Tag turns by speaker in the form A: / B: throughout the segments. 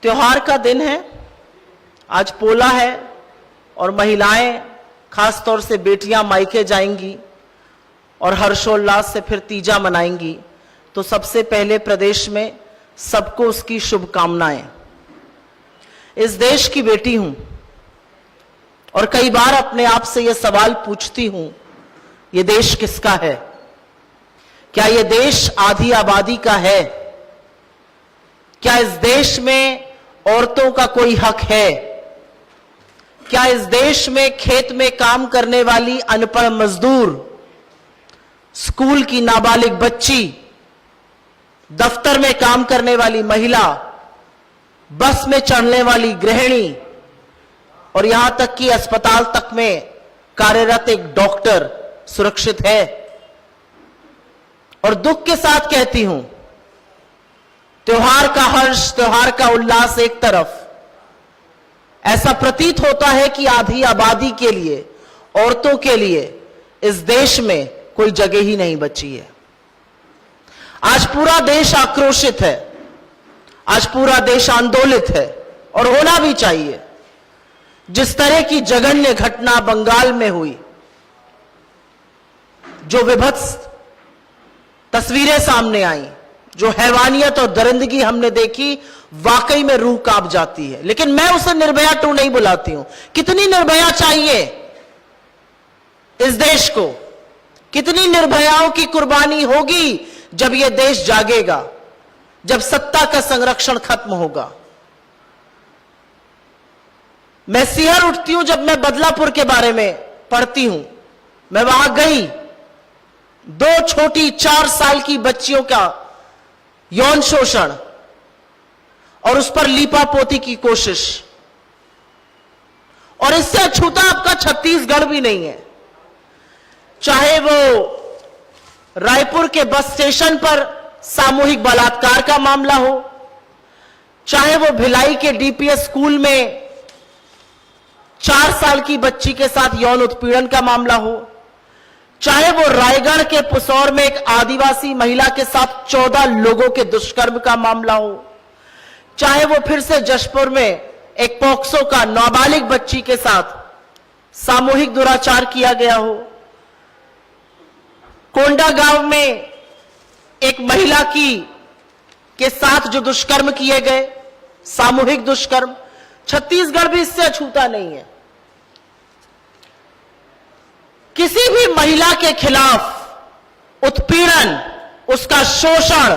A: त्योहार का दिन है, आज पोला है और महिलाएं, खासतौर से बेटियां मायके जाएंगी और हर्षोल्लास से फिर तीजा मनाएंगी। तो सबसे पहले प्रदेश में सबको उसकी शुभकामनाएं। इस देश की बेटी हूं और कई बार अपने आप से यह सवाल पूछती हूं, यह देश किसका है? क्या यह देश आधी आबादी का है? क्या इस देश में औरतों का कोई हक है? क्या इस देश में खेत में काम करने वाली अनपढ़ मजदूर, स्कूल की नाबालिग बच्ची, दफ्तर में काम करने वाली महिला, बस में चढ़ने वाली गृहिणी और यहां तक कि अस्पताल तक में कार्यरत एक डॉक्टर सुरक्षित है? और दुख के साथ कहती हूं, त्योहार का हर्ष, त्योहार का उल्लास एक तरफ, ऐसा प्रतीत होता है कि आधी आबादी के लिए, औरतों के लिए इस देश में कोई जगह ही नहीं बची है। आज पूरा देश आक्रोशित है, आज पूरा देश आंदोलित है और होना भी चाहिए। जिस तरह की जघन्य घटना बंगाल में हुई, जो विभत्स तस्वीरें सामने आई, जो हैवानियत और दरिंदगी हमने देखी, वाकई में रूह कांप जाती है। लेकिन मैं उसे निर्भया 2 नहीं बुलाती हूं। कितनी निर्भया चाहिए इस देश को? कितनी निर्भयाओं की कुर्बानी होगी जब यह देश जागेगा, जब सत्ता का संरक्षण खत्म होगा? मैं सिहर उठती हूं जब मैं बदलापुर के बारे में पढ़ती हूं। मैं वहां गई, 2 छोटी 4 साल की बच्चियों का यौन शोषण और उस पर लीपापोती की कोशिश, और इससे अछूता आपका छत्तीसगढ़ भी नहीं है। चाहे वो रायपुर के बस स्टेशन पर सामूहिक बलात्कार का मामला हो, चाहे वो भिलाई के डीपीएस स्कूल में 4 साल की बच्ची के साथ यौन उत्पीड़न का मामला हो, चाहे वो रायगढ़ के पुसौर में एक आदिवासी महिला के साथ 14 लोगों के दुष्कर्म का मामला हो, चाहे वो फिर से जशपुर में एक पॉक्सो का नाबालिग बच्ची के साथ सामूहिक दुराचार किया गया हो, कोंडा गांव में एक महिला के साथ जो दुष्कर्म किए गए, सामूहिक दुष्कर्म, छत्तीसगढ़ भी इससे अछूता नहीं है। किसी भी महिला के खिलाफ उत्पीड़न, उसका शोषण,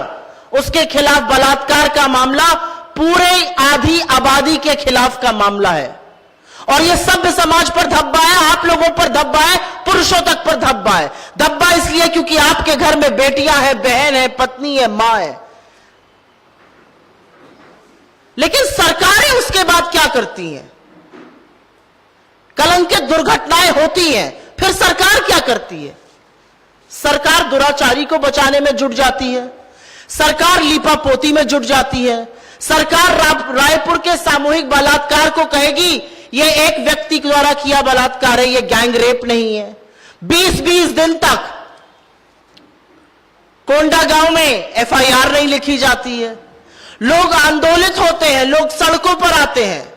A: उसके खिलाफ बलात्कार का मामला पूरे आधी आबादी के खिलाफ का मामला है। और यह सभ्य समाज पर धब्बा है, आप लोगों पर धब्बा है, पुरुषों तक पर धब्बा है। धब्बा इसलिए क्योंकि आपके घर में बेटियां हैं, बहन है, पत्नी है, मां है। लेकिन सरकारें उसके बाद क्या करती हैं? कलंकित दुर्घटनाएं होती हैं, फिर सरकार क्या करती है? सरकार दुराचारी को बचाने में जुट जाती है, सरकार लीपापोती में जुट जाती है, सरकार रायपुर के सामूहिक बलात्कार को कहेगी यह एक व्यक्ति द्वारा किया बलात्कार है, यह गैंग रेप नहीं है। 20-20 दिन तक कोंडा गांव में एफआईआर नहीं लिखी जाती है। लोग आंदोलित होते हैं, लोग सड़कों पर आते हैं।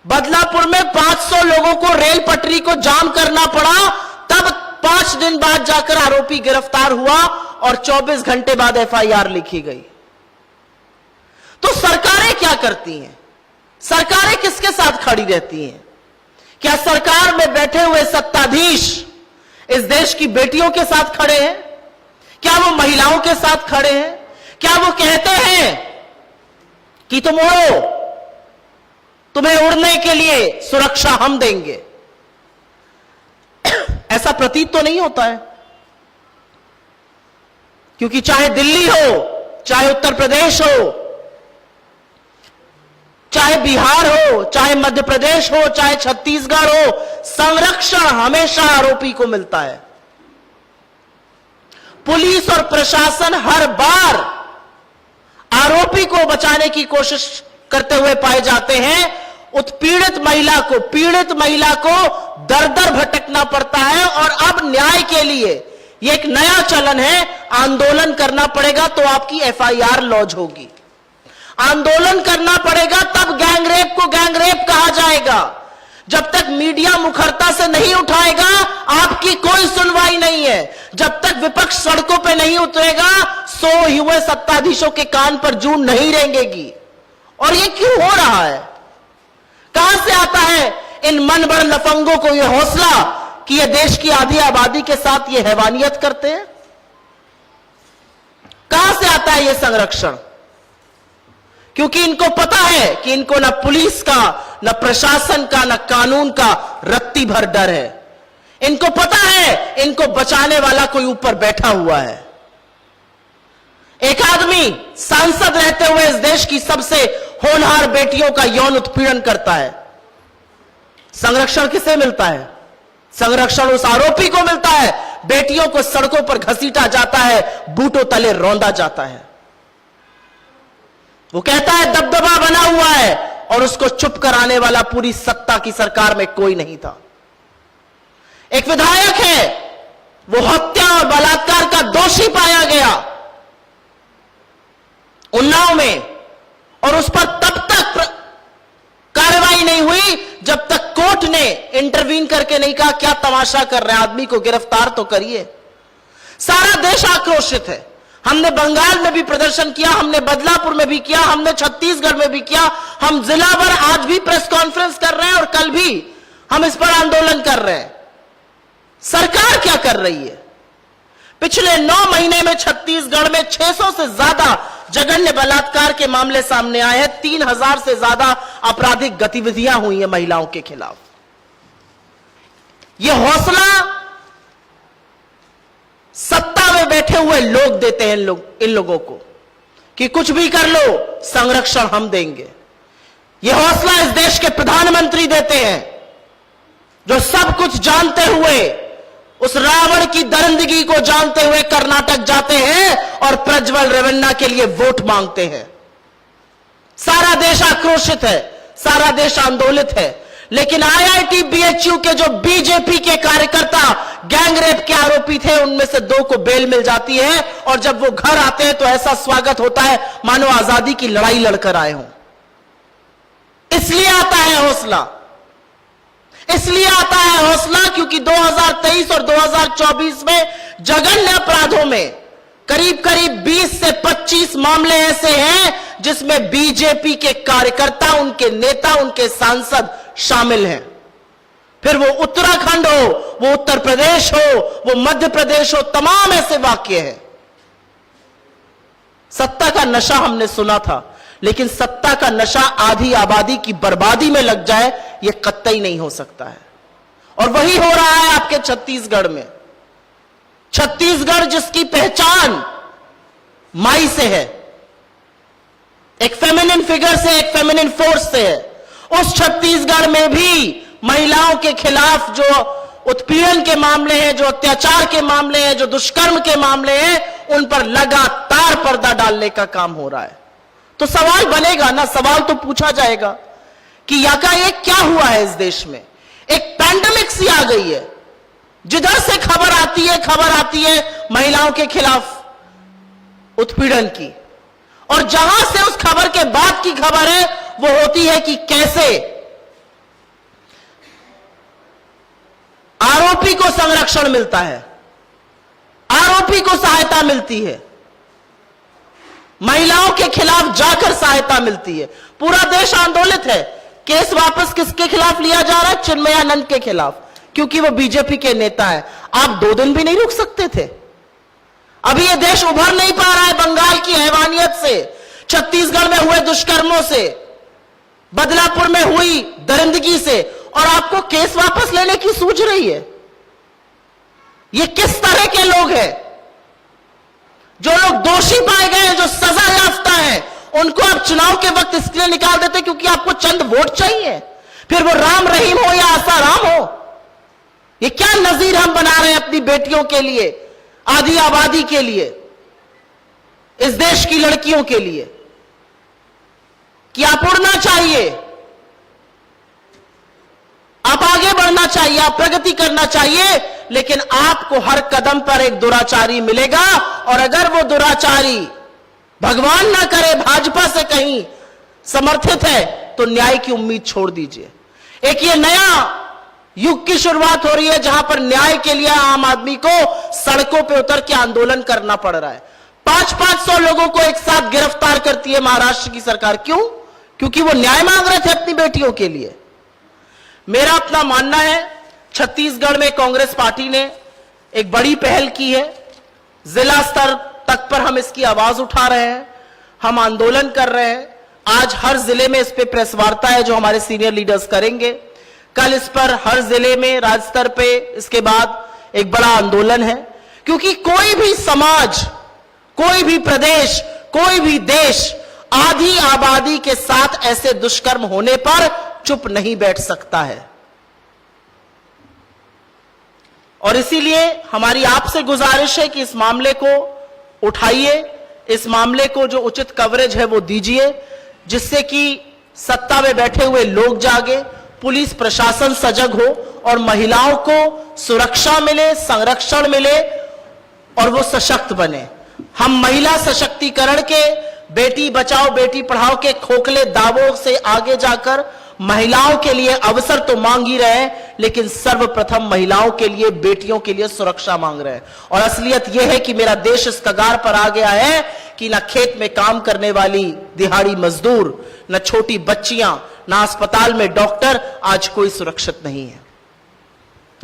A: बदलापुर में 500 लोगों को रेल पटरी को जाम करना पड़ा, तब 5 दिन बाद जाकर आरोपी गिरफ्तार हुआ और 24 घंटे बाद एफआईआर लिखी गई। तो सरकारें क्या करती हैं? सरकारें किसके साथ खड़ी रहती हैं? क्या सरकार में बैठे हुए सत्ताधीश इस देश की बेटियों के साथ खड़े हैं? क्या वो महिलाओं के साथ खड़े हैं? क्या वो कहते हैं कि तुम उड़ो, तुम्हें उड़ने के लिए सुरक्षा हम देंगे? ऐसा प्रतीत तो नहीं होता है, क्योंकि चाहे दिल्ली हो, चाहे उत्तर प्रदेश हो, चाहे बिहार हो, चाहे मध्य प्रदेश हो, चाहे छत्तीसगढ़ हो, संरक्षण हमेशा आरोपी को मिलता है। पुलिस और प्रशासन हर बार आरोपी को बचाने की कोशिश करते हुए पाए जाते हैं। उत्पीड़ित महिला को, पीड़ित महिला को दर दर भटकना पड़ता है। और अब न्याय के लिए ये एक नया चलन है, आंदोलन करना पड़ेगा तो आपकी एफआईआर लॉन्च होगी। आंदोलन करना पड़ेगा, तब गैंगरेप को गैंगरेप कहा जाएगा। जब तक मीडिया मुखरता से नहीं उठाएगा, आपकी कोई सुनवाई नहीं है। जब तक विपक्ष सड़कों पे नहीं उतरेगा, सोए हुए सत्ताधीशों के कान पर जूं नहीं रेंगेगी। और ये क्यों हो रहा है? कहां से आता है इन मनबड़ लफंगों को यह हौसला कि ये देश की आधी आबादी के साथ ये हैवानियत करते हैं? कहां से आता है ये संरक्षण? क्योंकि इनको पता है कि इनको न पुलिस का, न प्रशासन का, न कानून का रत्ती भर डर है। इनको पता है इनको बचाने वाला कोई ऊपर बैठा हुआ है। एक आदमी सांसद रहते हुए इस देश की सबसे होनहार बेटियों का यौन उत्पीड़न करता है। संरक्षण किसे मिलता है? संरक्षण उस आरोपी को मिलता है। बेटियों को सड़कों पर घसीटा जाता है, बूटों तले रौंदा जाता है। वो कहता है दबदबा बना हुआ है, और उसको चुप कराने वाला पूरी सत्ता की सरकार में कोई नहीं था। एक विधायक है, वो हत्या और बलात्कार का दोषी पाया गया उन्नाव में, और उस पर तब तक कार्रवाई नहीं हुई जब तक कोर्ट ने इंटरवीन करके नहीं कहा क्या तमाशा कर रहे हैं, आदमी को गिरफ्तार तो करिए। सारा देश आक्रोशित है। हमने बंगाल में भी प्रदर्शन किया, हमने बदलापुर में भी किया, हमने छत्तीसगढ़ में भी किया। हम जिला भर आज भी प्रेस कॉन्फ्रेंस कर रहे हैं, और कल भी हम इस पर आंदोलन कर रहे हैं। सरकार क्या कर रही है? पिछले 9 महीने में छत्तीसगढ़ में 600 से ज्यादा जघन्य बलात्कार के मामले सामने आए हैं। 3000 से ज्यादा आपराधिक गतिविधियां हुई हैं महिलाओं के खिलाफ। यह हौसला सत्ता में बैठे हुए लोग देते हैं इन लोगों को कि कुछ भी कर लो, संरक्षण हम देंगे। यह हौसला इस देश के प्रधानमंत्री देते हैं, जो सब कुछ जानते हुए, उस रावण की दरिंदगी को जानते हुए कर्नाटक जाते हैं और प्रज्वल रेवन्ना के लिए वोट मांगते हैं। सारा देश आक्रोशित है, सारा देश आंदोलित है। लेकिन आईआईटी बीएचयू के जो बीजेपी के कार्यकर्ता गैंगरेप के आरोपी थे, उनमें से 2 को बेल मिल जाती है, और जब वो घर आते हैं तो ऐसा स्वागत होता है मानो आजादी की लड़ाई लड़कर आए हों। इसलिए आता है हौसला, इसलिए आता है हौसला क्योंकि 2023 और 2024 में जघन्य अपराधों में करीब करीब 20 से 25 मामले ऐसे हैं जिसमें बीजेपी के कार्यकर्ता, उनके नेता, उनके सांसद शामिल हैं। फिर वो उत्तराखंड हो, वो उत्तर प्रदेश हो, वो मध्य प्रदेश हो, तमाम ऐसे वाक्य हैं। सत्ता का नशा हमने सुना था, लेकिन सत्ता का नशा आधी आबादी की बर्बादी में लग जाए, यह कतई नहीं हो सकता है। और वही हो रहा है आपके छत्तीसगढ़ में। छत्तीसगढ़ जिसकी पहचान माई से है, एक फेमिनिन फिगर से, एक फेमिनिन फोर्स से है, उस छत्तीसगढ़ में भी महिलाओं के खिलाफ जो उत्पीड़न के मामले हैं, जो अत्याचार के मामले हैं, जो दुष्कर्म के मामले हैं, उन पर लगातार पर्दा डालने का काम हो रहा है। तो सवाल बनेगा ना, सवाल तो पूछा जाएगा कि यकाएक क्या हुआ है इस देश में? एक पैंडेमिक सी आ गई है, जिधर से खबर आती है महिलाओं के खिलाफ उत्पीड़न की, और जहां से उस खबर के बाद की खबर है वो होती है कि कैसे आरोपी को संरक्षण मिलता है, आरोपी को सहायता मिलती है, महिलाओं के खिलाफ जाकर सहायता मिलती है। पूरा देश आंदोलित है। केस वापस किसके खिलाफ लिया जा रहा है? चिन्मयानंद के खिलाफ, क्योंकि वो बीजेपी के नेता है। आप 2 दिन भी नहीं रुक सकते थे? अभी ये देश उभर नहीं पा रहा है बंगाल की हैवानियत से, छत्तीसगढ़ में हुए दुष्कर्मों से, बदलापुर में हुई दरिंदगी से, और आपको केस वापस लेने की सूझ रही है? ये किस तरह के लोग हैं? जो लोग दोषी पाए गए हैं, जो सजा याफ्ता हैं, उनको आप चुनाव के वक्त इसलिए निकाल देते क्योंकि आपको चंद वोट चाहिए। फिर वो राम रहीम हो या आसाराम हो, ये क्या नजीर हम बना रहे हैं अपनी बेटियों के लिए, आधी आबादी के लिए, इस देश की लड़कियों के लिए, कि आप उड़ना चाहिए, आप आगे बढ़ना चाहिए, आप प्रगति करना चाहिए, लेकिन आपको हर कदम पर एक दुराचारी मिलेगा। और अगर वो दुराचारी, भगवान ना करे, भाजपा से कहीं समर्थित है तो न्याय की उम्मीद छोड़ दीजिए। एक ये नया युग की शुरुआत हो रही है जहां पर न्याय के लिए आम आदमी को सड़कों पे उतर के आंदोलन करना पड़ रहा है। 500 लोगों को एक साथ गिरफ्तार करती है महाराष्ट्र की सरकार। क्यों? क्योंकि वो न्याय मांग रहे थे अपनी बेटियों के लिए। मेरा अपना मानना है, छत्तीसगढ़ में कांग्रेस पार्टी ने एक बड़ी पहल की है। जिला स्तर तक पर हम इसकी आवाज उठा रहे हैं, हम आंदोलन कर रहे हैं। आज हर जिले में इस पे प्रेस वार्ता है जो हमारे सीनियर लीडर्स करेंगे। कल इस पर हर जिले में राज्य स्तर पे इसके बाद एक बड़ा आंदोलन है, क्योंकि कोई भी समाज, कोई भी प्रदेश, कोई भी देश आधी आबादी के साथ ऐसे दुष्कर्म होने पर चुप नहीं बैठ सकता है। और इसीलिए हमारी आपसे गुजारिश है कि इस मामले को उठाइए, इस मामले को जो उचित कवरेज है वो दीजिए, जिससे कि सत्ता में बैठे हुए लोग जागे, पुलिस प्रशासन सजग हो और महिलाओं को सुरक्षा मिले, संरक्षण मिले और वो सशक्त बने। हम महिला सशक्तिकरण के, बेटी बचाओ बेटी पढ़ाओ के खोखले दावों से आगे जाकर महिलाओं के लिए अवसर तो मांग ही रहे हैं, लेकिन सर्वप्रथम महिलाओं के लिए, बेटियों के लिए सुरक्षा मांग रहे हैं। और असलियत यह है कि मेरा देश इस कगार पर आ गया है कि ना खेत में काम करने वाली दिहाड़ी मजदूर, न छोटी बच्चियां, ना अस्पताल में डॉक्टर, आज कोई सुरक्षित नहीं है।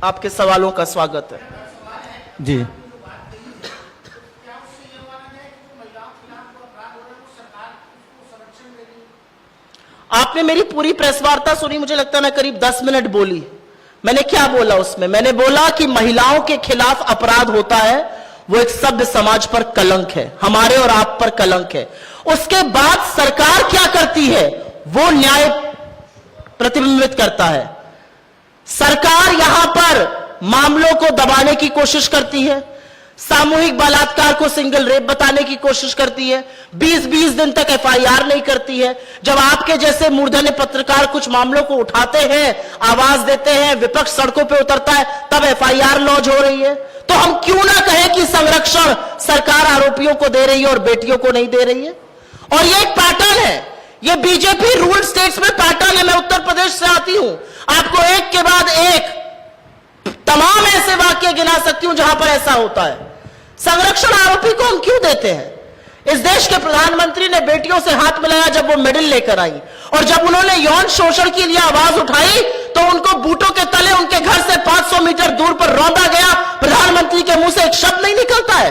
A: आपके सवालों का स्वागत है।
B: जी,
A: आपने मेरी पूरी प्रेस वार्ता सुनी, मुझे लगता है मैं करीब 10 मिनट बोली। मैंने क्या बोला उसमें? मैंने बोला कि महिलाओं के खिलाफ अपराध होता है वो एक सभ्य समाज पर कलंक है, हमारे और आप पर कलंक है। उसके बाद सरकार क्या करती है वो न्याय प्रतिबिंबित करता है। सरकार यहां पर मामलों को दबाने की कोशिश करती है, सामूहिक बलात्कार को सिंगल रेप बताने की कोशिश करती है, 20-20 दिन तक एफआईआर नहीं करती है। जब आपके जैसे मूर्धन्य पत्रकार कुछ मामलों को उठाते हैं, आवाज देते हैं, विपक्ष सड़कों पे उतरता है, तब एफआईआर लॉन्च हो रही है। तो हम क्यों ना कहें कि संरक्षण सरकार आरोपियों को दे रही है और बेटियों को नहीं दे रही है। और ये एक पैटर्न है, ये बीजेपी रूल स्टेट्स में पैटर्न है। मैं उत्तर प्रदेश से आती हूं, आपको एक के बाद एक तमाम ऐसे वाक्य गिना सकती हूं जहां पर ऐसा होता है। संरक्षण आरोपी को हम क्यों देते हैं? इस देश के प्रधानमंत्री ने बेटियों से हाथ मिलाया जब वो मेडल लेकर आई, और जब उन्होंने यौन शोषण के लिए आवाज उठाई तो उनको बूटों के तले उनके घर से 500 मीटर दूर पर रौंदा गया। प्रधानमंत्री के मुंह से एक शब्द नहीं निकलता है।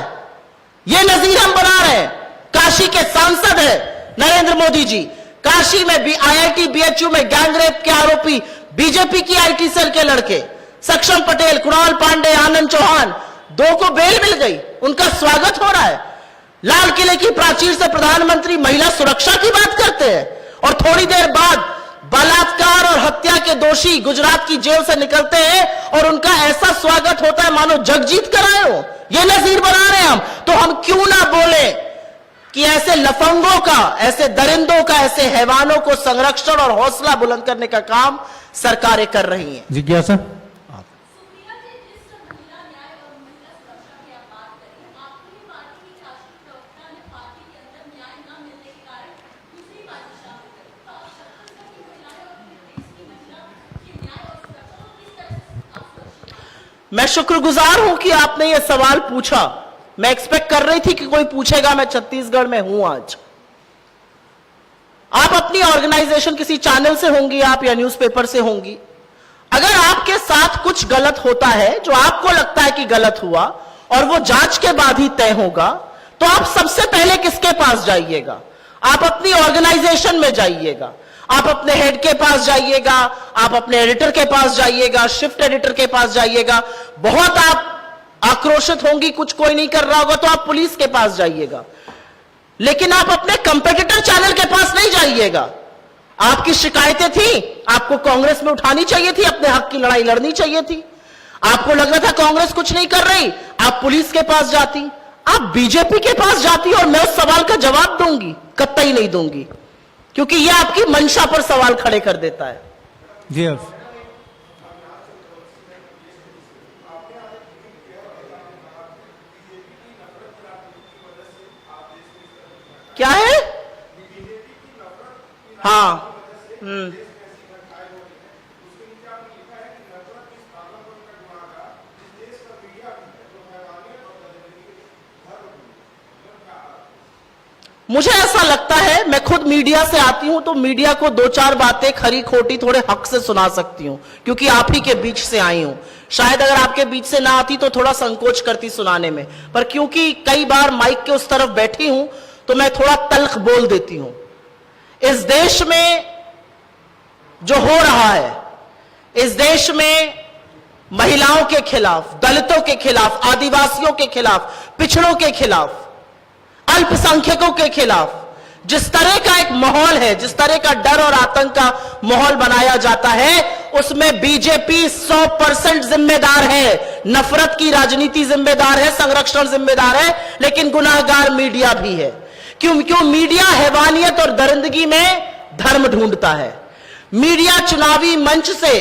A: ये नजीर हम बना रहे हैं। काशी के सांसद है नरेंद्र मोदी जी, काशी में भी IIT BHU में गैंगरेप के आरोपी बीजेपी की IT सेल के लड़के सक्षम पटेल, कुणाल पांडे, आनंद चौहान, 2 को बेल मिल गई, उनका स्वागत हो रहा है। लाल किले की प्राचीर से प्रधानमंत्री महिला सुरक्षा की बात करते हैं, और थोड़ी देर बाद बलात्कार और हत्या के दोषी गुजरात की जेल से निकलते हैं और उनका ऐसा स्वागत होता है मानो जग जीत कर आए हो। ये नजीर बना रहे हैं हम। तो हम क्यों ना बोले कि ऐसे लफंगों का, ऐसे दरिंदों का, ऐसे हैवानों को संरक्षण और हौसला बुलंद करने का काम सरकारें कर रही हैं।
B: जिज्ञासा।
A: मैं शुक्रगुजार हूं कि आपने यह सवाल पूछा। मैं एक्सपेक्ट कर रही थी कि कोई पूछेगा। मैं छत्तीसगढ़ में हूं आज। आप अपनी ऑर्गेनाइजेशन किसी चैनल से होंगी आप, या न्यूज़पेपर से होंगी। अगर आपके साथ कुछ गलत होता है जो आपको लगता है कि गलत हुआ और वो जांच के बाद ही तय होगा, तो आप सबसे पहले किसके पास जाइएगा? आप अपनी ऑर्गेनाइजेशन में जाइएगा, आप अपने हेड के पास जाइएगा, आप अपने एडिटर के पास जाइएगा, शिफ्ट एडिटर के पास जाइएगा। बहुत आप आक्रोशित होंगी, कुछ कोई नहीं कर रहा होगा, तो आप पुलिस के पास जाइएगा। लेकिन आप अपने कंपेटिटर चैनल के पास नहीं जाइएगा। आपकी शिकायतें थी, आपको कांग्रेस में उठानी चाहिए थी, अपने हक की लड़ाई लड़नी चाहिए थी। आपको लग रहा था कांग्रेस कुछ नहीं कर रही, आप पुलिस के पास जाती, आप बीजेपी के पास जाती, और मैं उस सवाल का जवाब दूंगी? कतई नहीं दूंगी, क्योंकि यह आपकी मंशा पर सवाल खड़े कर देता है।
B: जी
A: क्या है? मुझे ऐसा लगता है, मैं खुद मीडिया से आती हूं तो मीडिया को दो चार बातें खरी खोटी थोड़े हक से सुना सकती हूं, क्योंकि आप ही के बीच से आई हूं। शायद अगर आपके बीच से ना आती तो थोड़ा संकोच करती सुनाने में, पर क्योंकि कई बार माइक के उस तरफ बैठी हूं तो मैं थोड़ा तल्ख बोल देती हूं। इस देश में जो हो रहा है, इस देश में महिलाओं के खिलाफ, दलितों के खिलाफ, आदिवासियों के खिलाफ, पिछड़ों के खिलाफ, अल्पसंख्यकों के खिलाफ जिस तरह का एक माहौल है, जिस तरह का डर और आतंक का माहौल बनाया जाता है, उसमें बीजेपी 100% जिम्मेदार है। नफरत की राजनीति जिम्मेदार है, संरक्षण जिम्मेदार है, लेकिन गुनाहगार मीडिया भी है। क्यों मीडिया हैवानियत और दरिंदगी में धर्म ढूंढता है। मीडिया चुनावी मंच से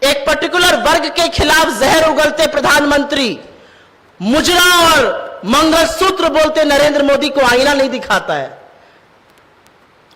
A: एक पर्टिकुलर वर्ग के खिलाफ जहर उगलते प्रधानमंत्री, मुजरा और मंगलसूत्र बोलते नरेंद्र मोदी को आईना नहीं दिखाता है।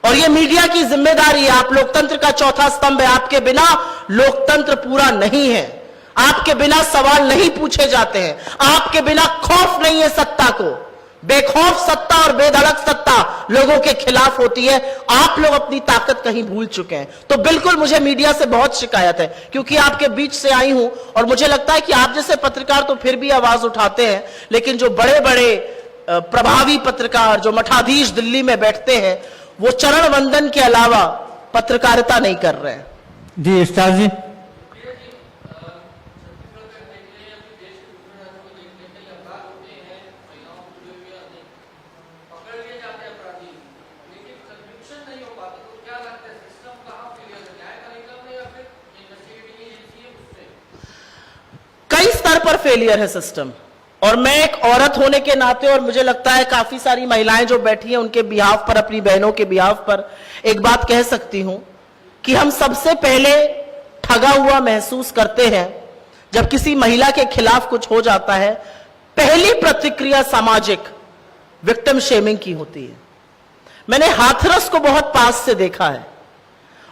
A: और यह मीडिया की जिम्मेदारी है। आप लोकतंत्र का चौथा स्तंभ है। आपके बिना लोकतंत्र पूरा नहीं है। आपके बिना सवाल नहीं पूछे जाते हैं। आपके बिना खौफ नहीं है सत्ता को। बेखौफ सत्ता और बेधड़क सत्ता लोगों के खिलाफ होती है। आप लोग अपनी ताकत कहीं भूल चुके हैं। तो बिल्कुल मुझे मीडिया से बहुत शिकायत है, क्योंकि आपके बीच से आई हूं और मुझे लगता है कि आप जैसे पत्रकार तो फिर भी आवाज उठाते हैं, लेकिन जो बड़े बड़े प्रभावी पत्रकार, जो मठाधीश दिल्ली में बैठते हैं, वो चरण वंदन के अलावा पत्रकारिता नहीं कर रहे हैं।
B: जी स्टार जी।
A: कई स्तर पर फेलियर है सिस्टम। और मैं एक औरत होने के नाते, और मुझे लगता है काफी सारी महिलाएं जो बैठी हैं उनके बिहाफ पर, अपनी बहनों के बिहाफ पर एक बात कह सकती हूं कि हम सबसे पहले ठगा हुआ महसूस करते हैं जब किसी महिला के खिलाफ कुछ हो जाता है। पहली प्रतिक्रिया सामाजिक विक्टिम शेमिंग की होती है। मैंने हाथरस को बहुत पास से देखा है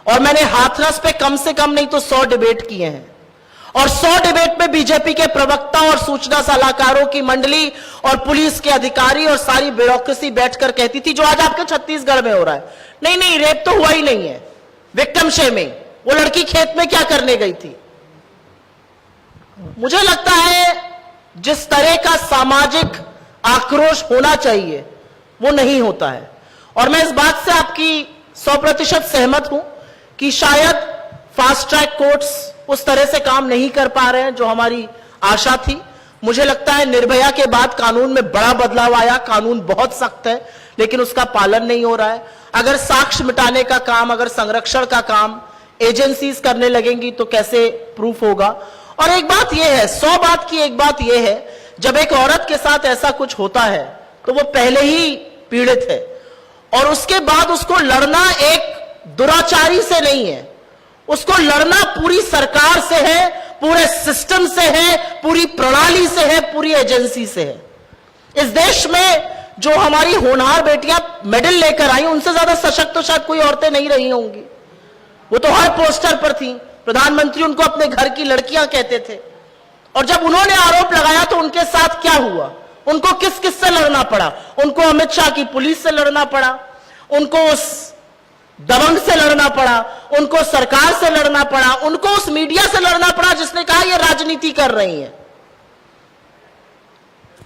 A: और मैंने हाथरस पे कम से कम नहीं तो 100 डिबेट किए हैं, और 100 डिबेट में बीजेपी के प्रवक्ता और सूचना सलाहकारों की मंडली और पुलिस के अधिकारी और सारी ब्यूरोक्रेसी बैठकर कहती थी, जो आज आपके छत्तीसगढ़ में हो रहा है, नहीं नहीं रेप तो हुआ ही नहीं है, विक्टिम शेमिंग, वो लड़की खेत में क्या करने गई थी। मुझे लगता है जिस तरह का सामाजिक आक्रोश होना चाहिए वो नहीं होता है। और मैं इस बात से आपकी 100% सहमत हूं कि शायद फास्ट ट्रैक कोर्ट्स उस तरह से काम नहीं कर पा रहे हैं जो हमारी आशा थी। मुझे लगता है निर्भया के बाद कानून में बड़ा बदलाव आया, कानून बहुत सख्त है, लेकिन उसका पालन नहीं हो रहा है। अगर साक्ष्य मिटाने का काम, अगर संरक्षण का काम एजेंसीज करने लगेंगी तो कैसे प्रूफ होगा। और एक बात यह है, 100 बात की एक बात यह है, जब एक औरत के साथ ऐसा कुछ होता है तो वो पहले ही पीड़ित है, और उसके बाद उसको लड़ना एक दुराचारी से नहीं है, उसको लड़ना पूरी सरकार से है, पूरे सिस्टम से है, पूरी प्रणाली से है, पूरी एजेंसी से है। इस देश में जो हमारी होनहार बेटियां मेडल लेकर आई, उनसे ज्यादा सशक्त तो शायद कोई औरतें नहीं रही होंगी। वो तो हर पोस्टर पर थी, प्रधानमंत्री उनको अपने घर की लड़कियां कहते थे। और जब उन्होंने आरोप लगाया तो उनके साथ क्या हुआ, उनको किस किस से लड़ना पड़ा। उनको अमित शाह की पुलिस से लड़ना पड़ा, उनको उस दबंग से लड़ना पड़ा, उनको सरकार से लड़ना पड़ा, उनको उस मीडिया से लड़ना पड़ा जिसने कहा ये राजनीति कर रही है।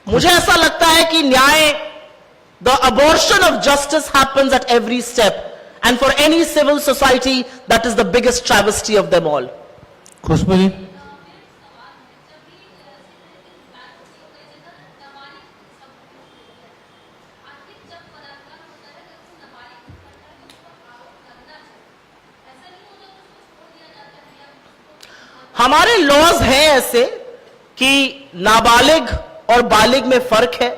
A: मुझे ऐसा लगता है कि न्याय, the abortion of justice happens at every step, and for any civil society that is the biggest travesty of them all.
B: Khushboo ji.
A: हमारे लॉज हैं ऐसे कि नाबालिग और बालिग में फर्क है,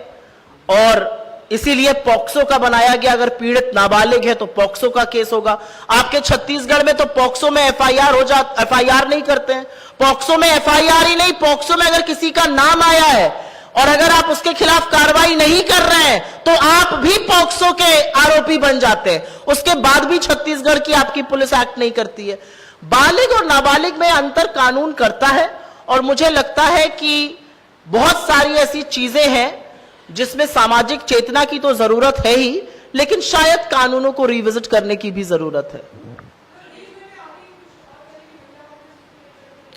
A: और इसीलिए पॉक्सो का बनाया गया। अगर पीड़ित नाबालिग है तो पॉक्सो का केस होगा। आपके छत्तीसगढ़ में तो पॉक्सो में एफआईआर नहीं करते हैं। पॉक्सो में एफआईआर ही नहीं, पॉक्सो में अगर किसी का नाम आया है और अगर आप उसके खिलाफ कार्रवाई नहीं कर रहे हैं तो आप भी पॉक्सो के आरोपी बन जाते हैं। उसके बाद भी छत्तीसगढ़ की आपकी पुलिस एक्ट नहीं करती है। बालिग और नाबालिग में अंतर कानून करता है, और मुझे लगता है कि बहुत सारी ऐसी चीजें हैं जिसमें सामाजिक चेतना की तो जरूरत है ही, लेकिन शायद कानूनों को रिविजिट करने की भी जरूरत है।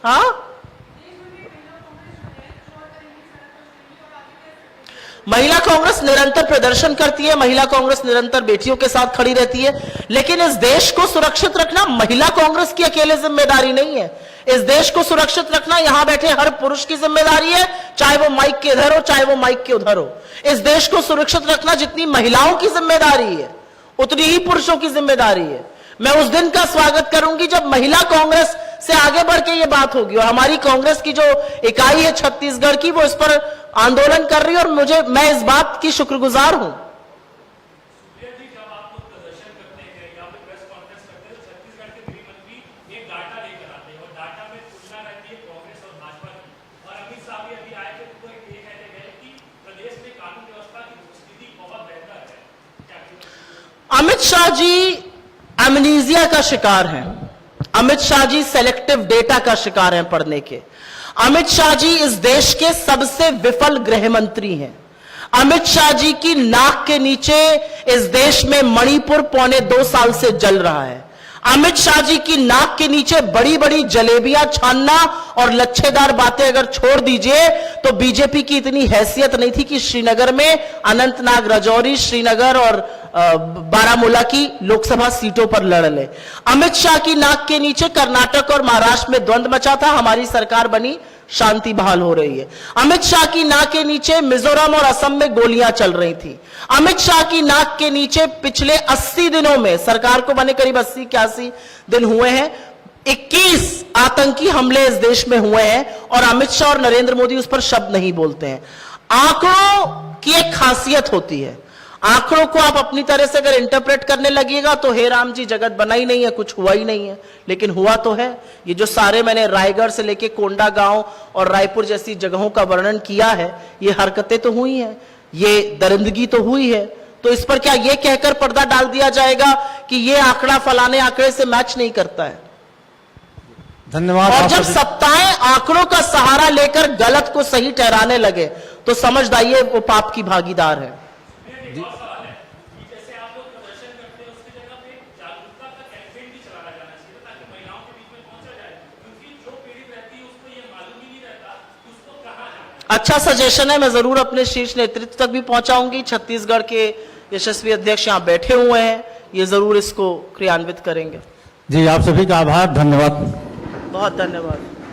A: हाँ, महिला कांग्रेस निरंतर प्रदर्शन करती है, महिला कांग्रेस निरंतर बेटियों के साथ खड़ी रहती है, लेकिन इस देश को सुरक्षित रखना महिला कांग्रेस की अकेले जिम्मेदारी नहीं है। इस देश को सुरक्षित रखना यहां बैठे हर पुरुष की जिम्मेदारी है, चाहे वो माइक के इधर हो चाहे वो माइक के उधर हो। इस देश को सुरक्षित रखना जितनी महिलाओं की जिम्मेदारी है उतनी ही पुरुषों की जिम्मेदारी है। मैं उस दिन का स्वागत करूंगी जब महिला कांग्रेस से आगे बढ़ के ये बात होगी, और हमारी कांग्रेस की जो इकाई है छत्तीसगढ़ की, वो इस पर आंदोलन कर रही है, और मैं इस बात की शुक्रगुजार हूं। अमित शाह जी एमनीजिया का शिकार हैं। अमित शाह जी सेलेक्टिव डेटा का शिकार हैं पढ़ने के। अमित शाह जी इस देश के सबसे विफल गृह मंत्री हैं। अमित शाह जी की नाक के नीचे इस देश में मणिपुर पौने 2 साल से जल रहा है। अमित शाह जी की नाक के नीचे बड़ी बड़ी जलेबियां छानना और लच्छेदार बातें अगर छोड़ दीजिए तो बीजेपी की इतनी हैसियत नहीं थी कि श्रीनगर में अनंतनाग, राजौरी, श्रीनगर और बारामूला की लोकसभा सीटों पर लड़ ले। अमित शाह की नाक के नीचे कर्नाटक और महाराष्ट्र में द्वंद्व मचा था, हमारी सरकार बनी, शांति बहाल हो रही है। अमित शाह की नाक के नीचे मिजोरम और असम में गोलियां चल रही थी। अमित शाह की नाक के नीचे पिछले 80 दिनों में, सरकार को बने करीब 80-81 दिन हुए हैं, 21 आतंकी हमले इस देश में हुए हैं, और अमित शाह और नरेंद्र मोदी उस पर शब्द नहीं बोलते हैं। आंकड़ों की एक खासियत होती है, आंकड़ों को आप अपनी तरह से अगर इंटरप्रेट करने लगिएगा तो हे राम जी जगत बना ही नहीं है, कुछ हुआ ही नहीं है, लेकिन हुआ तो है। ये जो सारे मैंने रायगढ़ से लेके कोंडा गांव और रायपुर जैसी जगहों का वर्णन किया है, ये हरकतें तो हुई हैं, ये दरिंदगी तो हुई है, तो इस पर क्या ये कहकर पर्दा डाल दिया जाएगा कि ये आंकड़ा फलाने आंकड़े से मैच नहीं करता है।
B: धन्यवाद।
A: और जब सत्ताएं आंकड़ों का सहारा लेकर गलत को सही ठहराने लगे तो समझ जाइए वो पाप की भागीदार है। अच्छा सजेशन है, मैं जरूर अपने शीर्ष नेतृत्व तक भी पहुंचाऊंगी। छत्तीसगढ़ के यशस्वी अध्यक्ष यहां बैठे हुए हैं, ये जरूर इसको क्रियान्वित करेंगे।
B: जी, आप सभी का आभार, धन्यवाद।
A: बहुत धन्यवाद।